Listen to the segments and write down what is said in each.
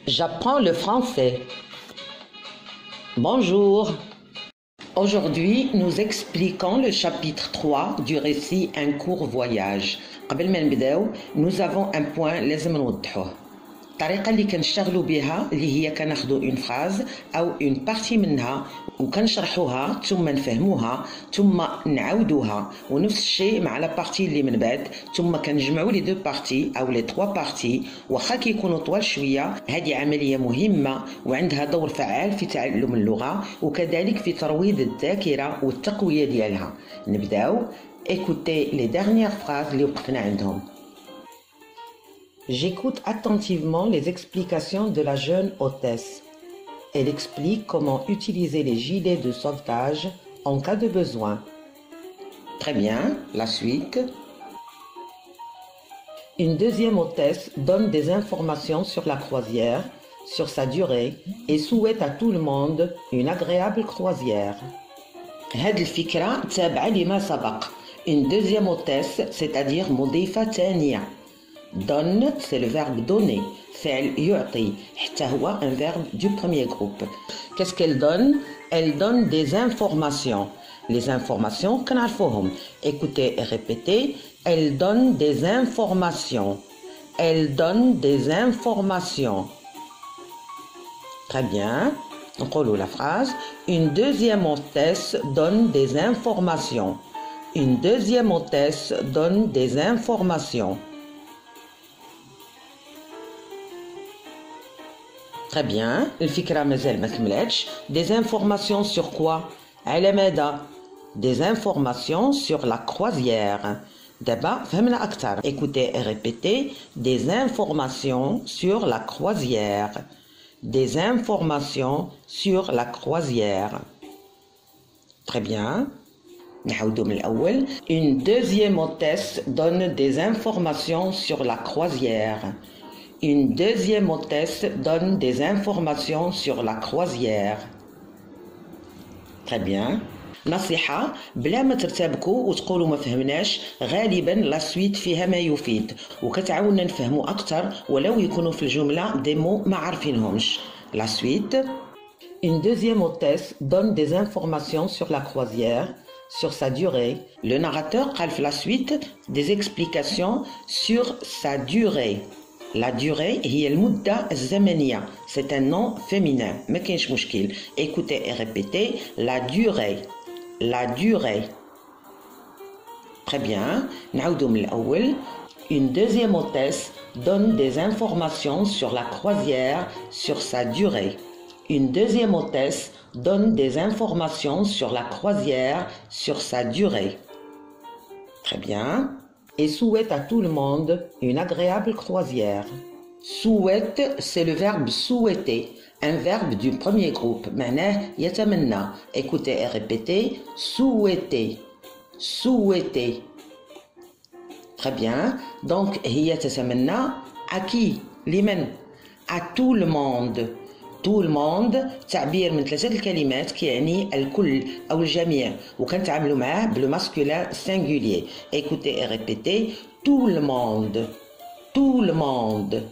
J'apprends le français. Bonjour. Aujourd'hui, nous expliquons le chapitre 3 du récit Un court voyage. قبل ما نبداو nous avons un point لازم نوضحوه. الطريقة اللي كنشتغلوا بها اللي هي كناخذوا اون فراز او اون بارتي منها وكنشرحوها ثم نفهموها ثم نعاودوها ونفس الشيء مع لا بارتي اللي من بعد ثم كنجمعوا لي دو بارتي او لي توا بارتي واخا كيكونوا طوال شويه. هذه عمليه مهمه وعندها دور فعال في تعلم اللغه وكذلك في ترويض الذاكره والتقويه ديالها. نبداو. Écoutez les dernières phrases اللي وقفنا عندهم. J'écoute attentivement les explications de la jeune hôtesse. Elle explique comment utiliser les gilets de sauvetage en cas de besoin. Très bien, la suite. Une deuxième hôtesse donne des informations sur la croisière, sur sa durée et souhaite à tout le monde une agréable croisière. هذه الفكرة تابعة لما سبق. Une deuxième hôtesse, c'est-à-dire مضيفة ثانية. Donne, c'est le verbe donner. فعل يعطي. حتى هو un verbe du premier groupe. Qu'est-ce qu'elle donne? Elle donne des informations. Les informations كنعرفوهم. Écoutez et répétez. Elle donne des informations. Elle donne des informations. Très bien. نقولوا la phrase. Une deuxième hôtesse donne des informations. Une deuxième hôtesse donne des informations. Très bien. الفكرة مازال ما كملتش. Des informations sur quoi? على ماذا؟ Des informations sur la croisière. دابا فهمنا أكثر. Écoutez et répétez. Des informations sur la croisière. Des informations sur la croisière. Très bien. نعاودو من الأول. Une deuxième hôtesse donne des informations sur la croisière. Une deuxième hôtesse donne des informations sur la croisière. Très bien. نصيحة بلا ما ترتبكوا وتقولوا ما فهمناش. غالبا لا سويت فيها ما يفيد وكتعاوننا نفهموا أكثر ولو يكونوا في الجملة دي مو ما عارفينهمش. La suite. Une deuxième hôtesse donne des informations sur la croisière, sur sa durée. Le narrateur قال في la suite des explications sur sa durée. La durée هي المدة الزمنية. C'est un nom féminin. ما كاينش مشكل. Écoutez et répétez. La durée. La durée. Très bien. نعاودو من الأول. Une deuxième hôtesse donne des informations sur la croisière, sur sa durée. Une deuxième hôtesse donne des informations sur la croisière, sur sa durée. Très bien. Et souhaite à tout le monde une agréable croisière. Souhaite, c'est le verbe souhaiter, un verbe du premier groupe. معناه يتمنى. Écoutez et répétez. Souhaiter. Souhaiter. Très bien. Donc هي تتمنى à qui? لمن? À tout le monde. tout le monde تعبير من ثلاثة الكلمات كيعني الكل أو الجميع وكنتعاملوا معاه بالماسكولين singulier. Écoutez et répétez. Tout le monde. Tout le monde.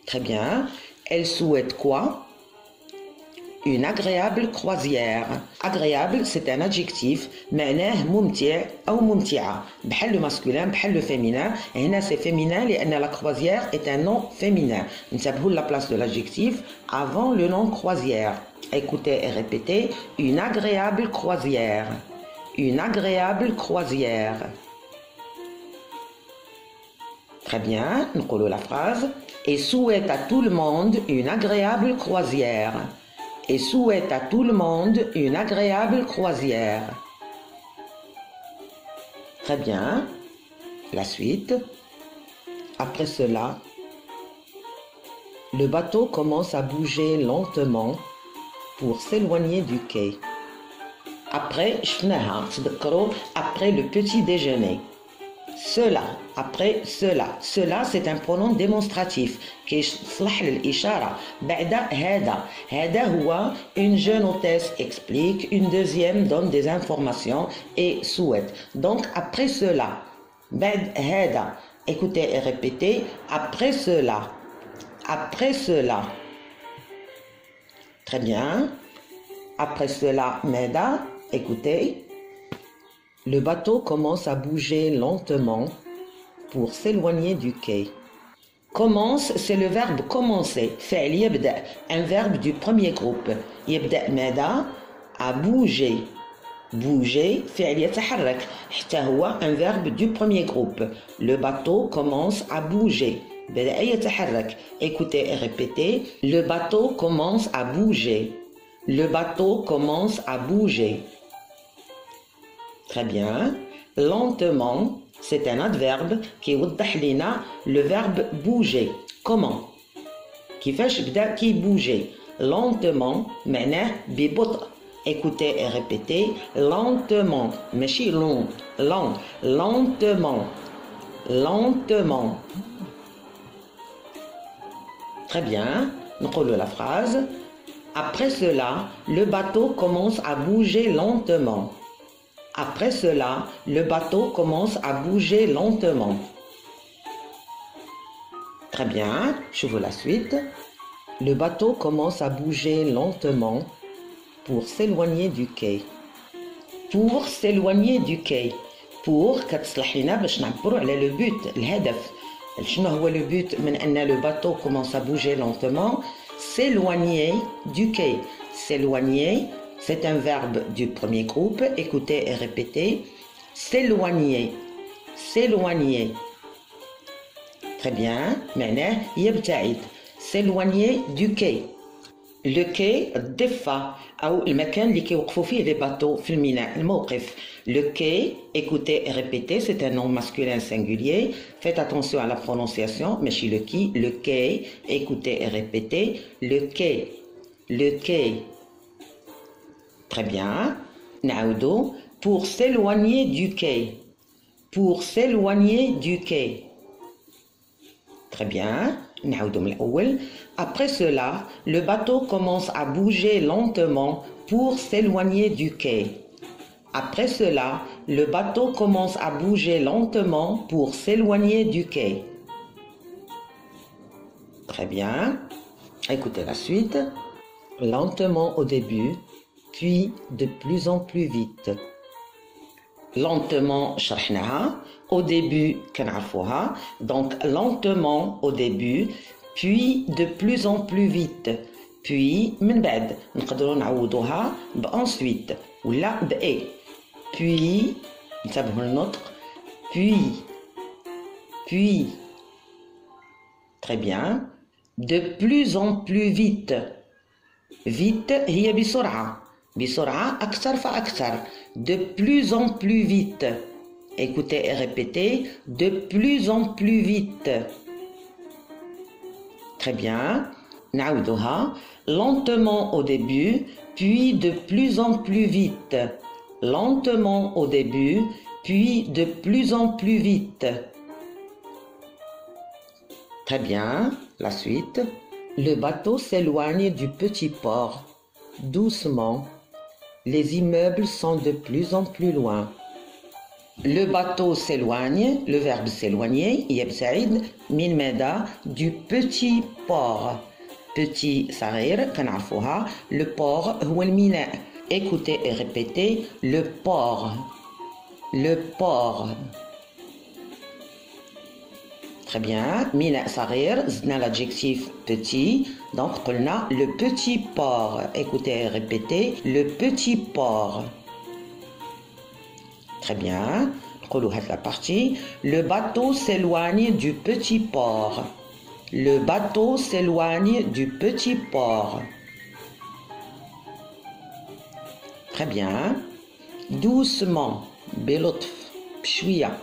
Très bien. Elle souhaite quoi? Une agréable croisière. Agréable, c'est un adjectif. معناه ممتع أو ممتعة. بحال le masculin, بحال le féminin. هنا c'est féminin لأن la croisière est un nom féminin. نتبهوا la place de l'adjectif avant le nom croisière. Écoutez et répétez. Une agréable croisière. Une agréable croisière. Très bien. نقولوا la phrase. Et souhaite à tout le monde une agréable croisière. Et souhaite à tout le monde une agréable croisière. Très bien. La suite. Après cela, le bateau commence à bouger lentement pour s'éloigner du quai. Après, après le petit déjeuner. Cela, après cela. Cela, c'est un pronom démonstratif. كيصلح للإشارة. بعد هذا. هذا هو une jeune hôtesse explique, une deuxième donne des informations et souhaite. Donc, après cela. بعد هذا. Écoutez et répétez. Après cela. Après cela. Très bien. Après cela, Meda, écoutez. Le bateau commence à bouger lentement pour s'éloigner du quai. Commence, c'est le verbe commencer. فعل يبدأ. Un verbe du premier groupe. يبدأ ماذا؟ à bouger. Bouger, فعل يتحرك. حتى هو un verbe du premier groupe. Le bateau commence à bouger. بدأ يتحرك. Écoutez et répétez. Le bateau commence à bouger. Le bateau commence à bouger. Très bien. Lentement, c'est un adverbe qui يوضح لنا le verbe bouger. Comment? كيفاش بدا كي bouger. Lentement معناه ببطء. Écoutez et répétez. Lentement. ماشي long. Lent. Lentement. Lentement. Très bien. نقول la phrase. Après cela, le bateau commence à bouger lentement. Après cela, le bateau commence à bouger lentement. Très bien, je veux la suite. Le bateau commence à bouger lentement pour s'éloigner du quai. Pour s'éloigner du quai. Pour كتصلح لنا باش نعبروا على le but, الهدف. شنو هو le but من أن le bateau commence à bouger lentement? S'éloigner du quai. S'éloigner. C'est un verbe du premier groupe. Écoutez et répétez. S'éloigner. S'éloigner. Très bien. معناه يبتعد. S'éloigner du quai. Le quai الضفة أو المكان اللي كيوقفوا فيه les bateaux في الميناء الموقف. Le quai, écoutez et répétez, c'est un nom masculin singulier. Faites attention à la prononciation. ماشي le qui, le quai. Écoutez et répétez. Le quai. Le quai. Très bien. نعاودو. Pour s'éloigner du quai. Pour s'éloigner du quai. Très bien. نعاودو من الأول. Après cela, le bateau commence à bouger lentement pour s'éloigner du quai. Après cela, le bateau commence à bouger lentement pour s'éloigner du quai. Très bien. Écoutez la suite. Lentement au début, puis de plus en plus vite. Lentement, شرحناها. Au début, كنعرفوها. Donc, lentement au début, puis de plus en plus vite. Puis, من بعد نقدروا نعوضوها بensuite ولا بإي. Puis, نتبهوا النطق. Puis. Très bien. De plus en plus vite. Vite هي بسرعة. بسرعة أكثر فأكثر. De plus en plus vite. Écoutez et répétez. De plus en plus vite. Très bien. نعاودوها. Lentement au début, puis de plus en plus vite. Lentement au début, puis de plus en plus vite. Très bien. La suite. Le bateau s'éloigne du petit port. Doucement. Les immeubles sont de plus en plus loin. Le bateau s'éloigne, le verbe s'éloigner, يبتعد من ماذا? Du petit port. Petit صغير كنعرفوها. Le port هو الميناء. Écoutez et répétez. Le port. Le port. Très bien. ميناء صغير زدنا l'adjectif petit. Donc قلنا le petit port. Écoutez et répétez. Le petit port. Très bien. نقولوا هاد la partie. Le bateau s'éloigne du petit port. Le bateau s'éloigne du petit port. Très bien. Doucement. بلطف. بشوية.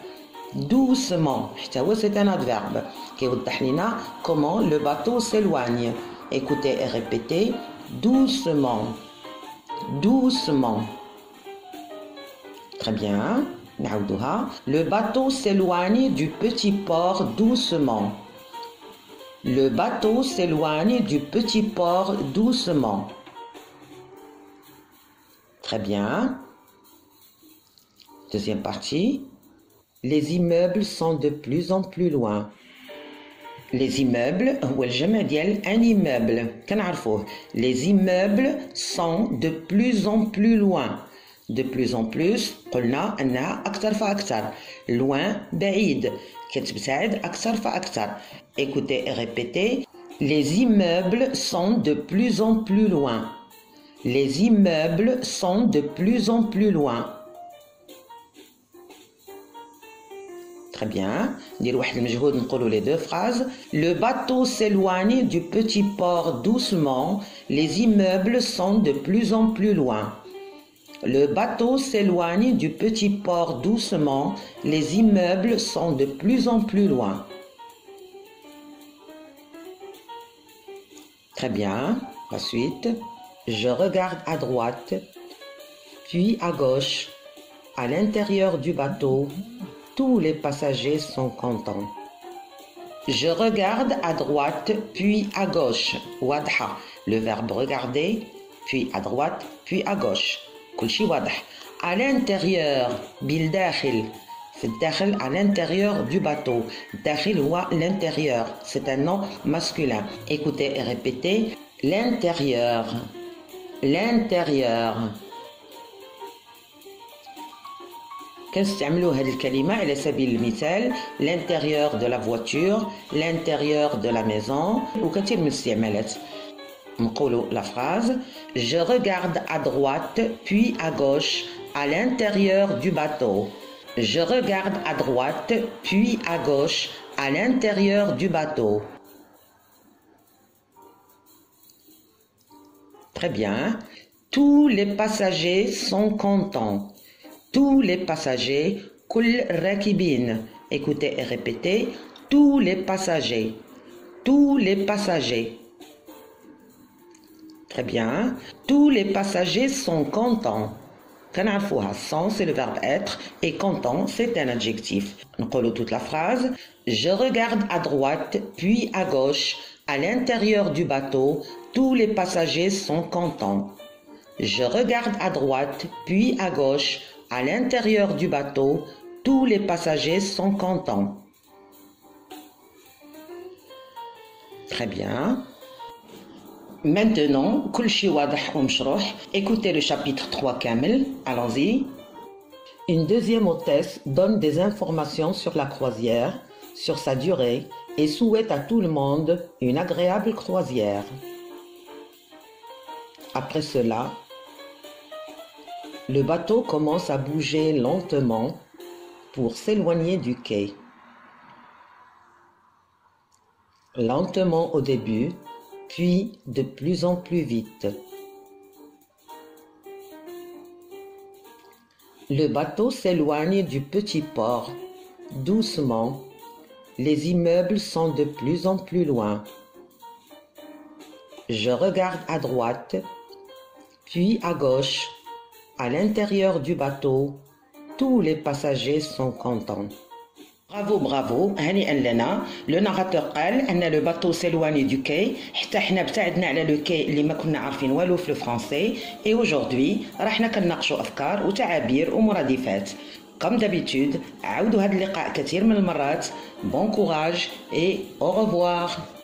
Doucement. حتى هو c'est un adverbe كيوضح لنا comment le bateau s'éloigne. Écoutez et répétez. Doucement. Doucement. Très bien. نعاودوها. Le bateau s'éloigne du petit port doucement. Le bateau s'éloigne du petit port doucement. Très bien. Deuxième partie. Les immeubles sont de plus en plus loin. Les immeubles هو الجمع ديال un immeuble كنعرفوه. Les immeubles sont de plus en plus loin. De plus en plus قلنا أنها أكثر فأكثر. Loin بعيد كتبتعد أكثر فأكثر. Écoutez et répétez. Les immeubles sont de plus en plus loin. Les immeubles sont de plus en plus loin. Très bien. ندير واحد المجهود نقولوا les deux phrases. Le bateau s'éloigne du petit port doucement. Les immeubles sont de plus en plus loin. Le bateau s'éloigne du petit port doucement. Les immeubles sont de plus en plus loin. Très bien. La suite. Je regarde à droite, puis à gauche. À l'intérieur du bateau, tous les passagers sont contents. Je regarde à droite, puis à gauche. واضحة. Le verbe regarder, puis à droite, puis à gauche. كل شيء واضح. À l'intérieur, بالداخل. في الداخل, à l'intérieur du bateau. الداخل هو l'intérieur. C'est un nom masculin. Écoutez et répétez. L'intérieur. L'intérieur. كنستعملوا هذه الكلمة على سبيل المثال l'intérieur de la voiture, l'intérieur de la maison وكثير من الاستعمالات. نقولوا la phrase je regarde à droite puis à gauche à l'intérieur du bateau. Je regarde à droite puis à gauche à l'intérieur du bateau. Très bien. Tous les passagers sont contents. Tous les passagers, كل الراكبين. Écoutez et répétez. Tous les passagers. Tous les passagers. Très bien. Tous les passagers sont contents. كنعرفوها. Sont, c'est le verbe être. Et content, c'est un adjectif. نقولوا toute la phrase. Je regarde à droite, puis à gauche. À l'intérieur du bateau, tous les passagers sont contents. Je regarde à droite, puis à gauche. À l'intérieur du bateau, tous les passagers sont contents. Très bien. Maintenant, كل شيء واضح ومشروح. Écoutez le chapitre 3 كامل. Allons-y. Une deuxième hôtesse donne des informations sur la croisière, sur sa durée, et souhaite à tout le monde une agréable croisière. Après cela, le bateau commence à bouger lentement pour s'éloigner du quai. Lentement au début, puis de plus en plus vite. Le bateau s'éloigne du petit port, doucement. Les immeubles sont de plus en plus loin. Je regarde à droite, puis à gauche. À l'intérieur du bateau, tous les passagers sont contents. Bravo, bravo, هنيئا لنا. Le narrateur قال أن le bateau s'éloigne du quai. حتى حنا ابتعدنا على le quai اللي ما كنا عارفين والو في الفرنسي. Et aujourd'hui راحنا كنناقشوا أفكار وتعابير ومرادفات. Comme d'habitude عاودوا هذا اللقاء كثير من المرات. Bon courage et au revoir.